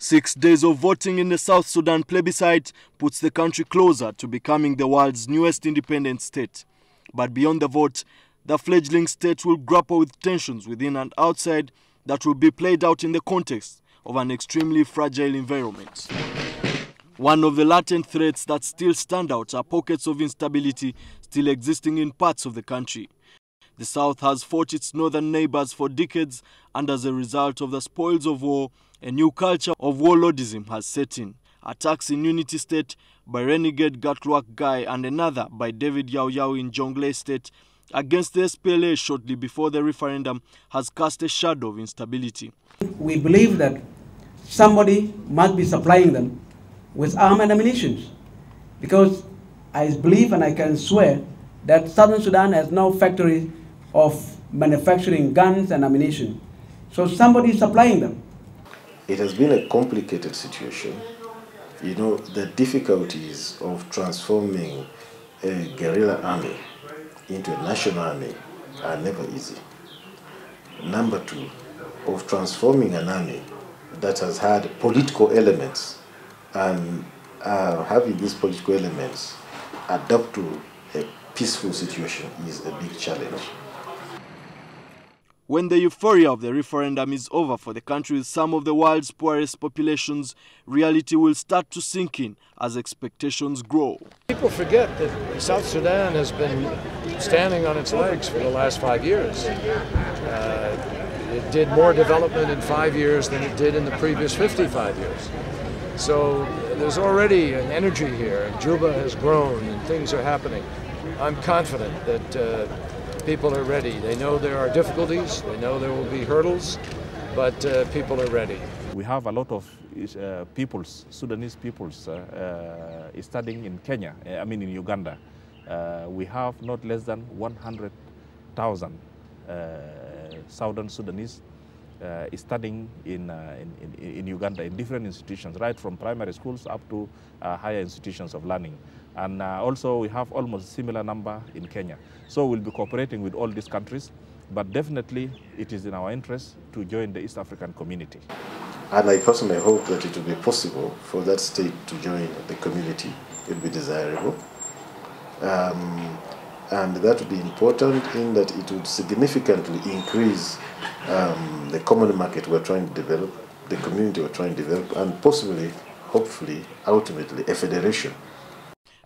6 days of voting in the South Sudan plebiscite puts the country closer to becoming the world's newest independent state. But beyond the vote, the fledgling state will grapple with tensions within and outside that will be played out in the context of an extremely fragile environment. One of the latent threats that still stand out are pockets of instability still existing in parts of the country. The South has fought its northern neighbors for decades, and as a result of the spoils of war, a new culture of warlordism has set in. Attacks in Unity State by renegade Gatluak Guy and another by David Yao Yao in Jonglei State against the SPLA shortly before the referendum has cast a shadow of instability. We believe that somebody must be supplying them with arms and ammunition, because I believe and I can swear that Southern Sudan has no factory of manufacturing guns and ammunition. So somebody is supplying them. It has been a complicated situation. You know, the difficulties of transforming a guerrilla army into a national army are never easy. Number two, of transforming an army that has had political elements and having these political elements adapt to a peaceful situation is a big challenge. When the euphoria of the referendum is over for the country with some of the world's poorest populations, reality will start to sink in as expectations grow. People forget that South Sudan has been standing on its legs for the last 5 years. It did more development in 5 years than it did in the previous 55 years. So there's already an energy here. Juba has grown and things are happening. I'm confident that people are ready. They know there are difficulties, they know there will be hurdles, but people are ready. We have a lot of Sudanese peoples studying in Kenya, in Uganda. We have not less than 100,000 Southern Sudanese studying in Uganda in different institutions, right from primary schools up to higher institutions of learning. And also we have almost a similar number in Kenya. So we'll be cooperating with all these countries, but definitely it is in our interest to join the East African community. And I personally hope that it will be possible for that state to join the community. It will be desirable. And that would be important in that it would significantly increase the common market we're trying to develop, the community we're trying to develop, and possibly, hopefully, ultimately, a federation.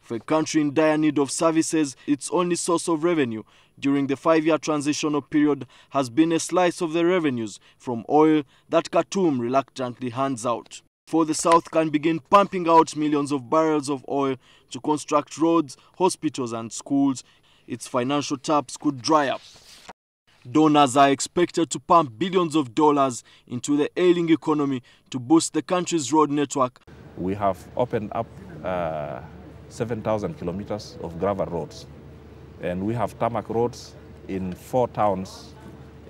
For a country in dire need of services, its only source of revenue during the 5-year transitional period has been a slice of the revenues from oil that Khartoum reluctantly hands out. For the South can begin pumping out millions of barrels of oil to construct roads, hospitals and schools, its financial taps could dry up. Donors are expected to pump billions of dollars into the ailing economy to boost the country's road network. We have opened up 7,000 kilometers of gravel roads, and we have tarmac roads in 4 towns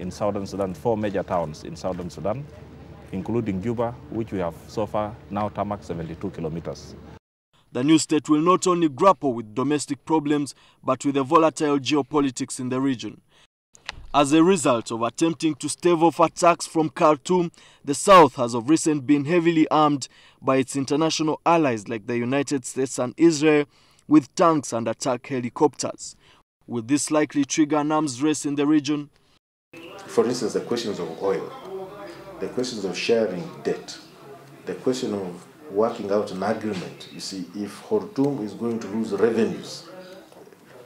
in Southern Sudan, 4 major towns in Southern Sudan, including Juba, which we have so far now tarmac 72 kilometers. The new state will not only grapple with domestic problems, but with the volatile geopolitics in the region. As a result of attempting to stave off attacks from Khartoum, the South has of recent been heavily armed by its international allies like the United States and Israel with tanks and attack helicopters. Will this likely trigger an arms race in the region? For instance, the questions of oil, the questions of sharing debt, the question of working out an agreement. You see, if Khartoum is going to lose revenues,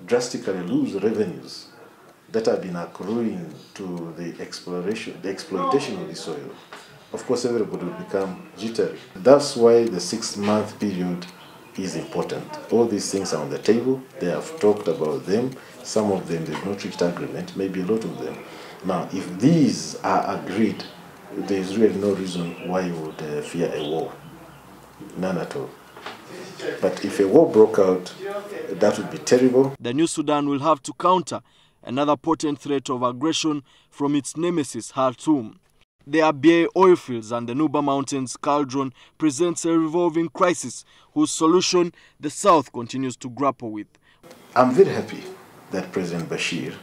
drastically lose revenues that have been accruing to the exploitation of the soil, of course everybody will become jittery. That's why the 6-month period is important. All these things are on the table. They have talked about them. Some of them they've not reached agreement, maybe a lot of them. Now, if these are agreed, there is really no reason why you would fear a war. None at all. But if a war broke out, that would be terrible. The new Sudan will have to counter another potent threat of aggression from its nemesis, Khartoum. The Abyei oil fields and the Nuba Mountains cauldron presents a revolving crisis whose solution the South continues to grapple with. I'm very happy that President Bashir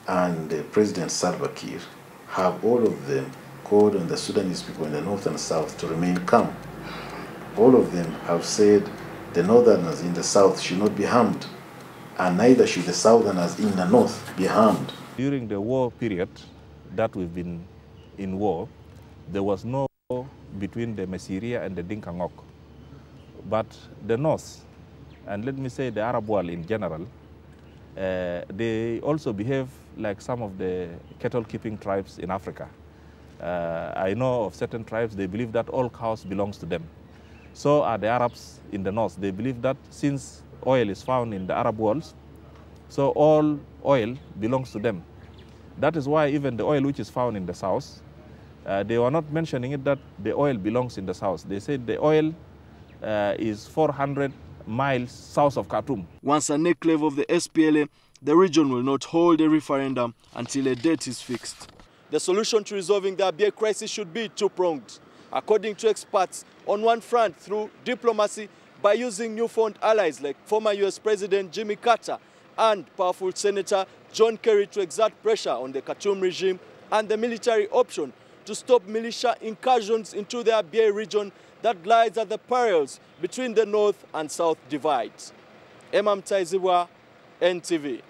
and President Salva Kiir have all of them called on the Sudanese people in the north and south to remain calm. All of them have said the northerners in the south should not be harmed, and neither should the southerners in the north be harmed. During the war period that we've been in war, there was no war between the Mesiria and the Dinka Ngok. But the north, and let me say the Arab world in general, they also behave like some of the cattle-keeping tribes in Africa. I know of certain tribes, they believe that all cows belongs to them. So are the Arabs in the north. They believe that since oil is found in the Arab world, so all oil belongs to them. That is why even the oil which is found in the south, they were not mentioning it that the oil belongs in the south. They said the oil is 400 miles south of Khartoum. Once an enclave of the SPLA, the region will not hold a referendum until a date is fixed. The solution to resolving the Abyei crisis should be two-pronged. According to experts, on one front through diplomacy by using newfound allies like former US President Jimmy Carter and powerful Senator John Kerry to exert pressure on the Khartoum regime, and the military option to stop militia incursions into the Abyei region that lies at the parallels between the north and south divides. Emam Taizibwa, NTV.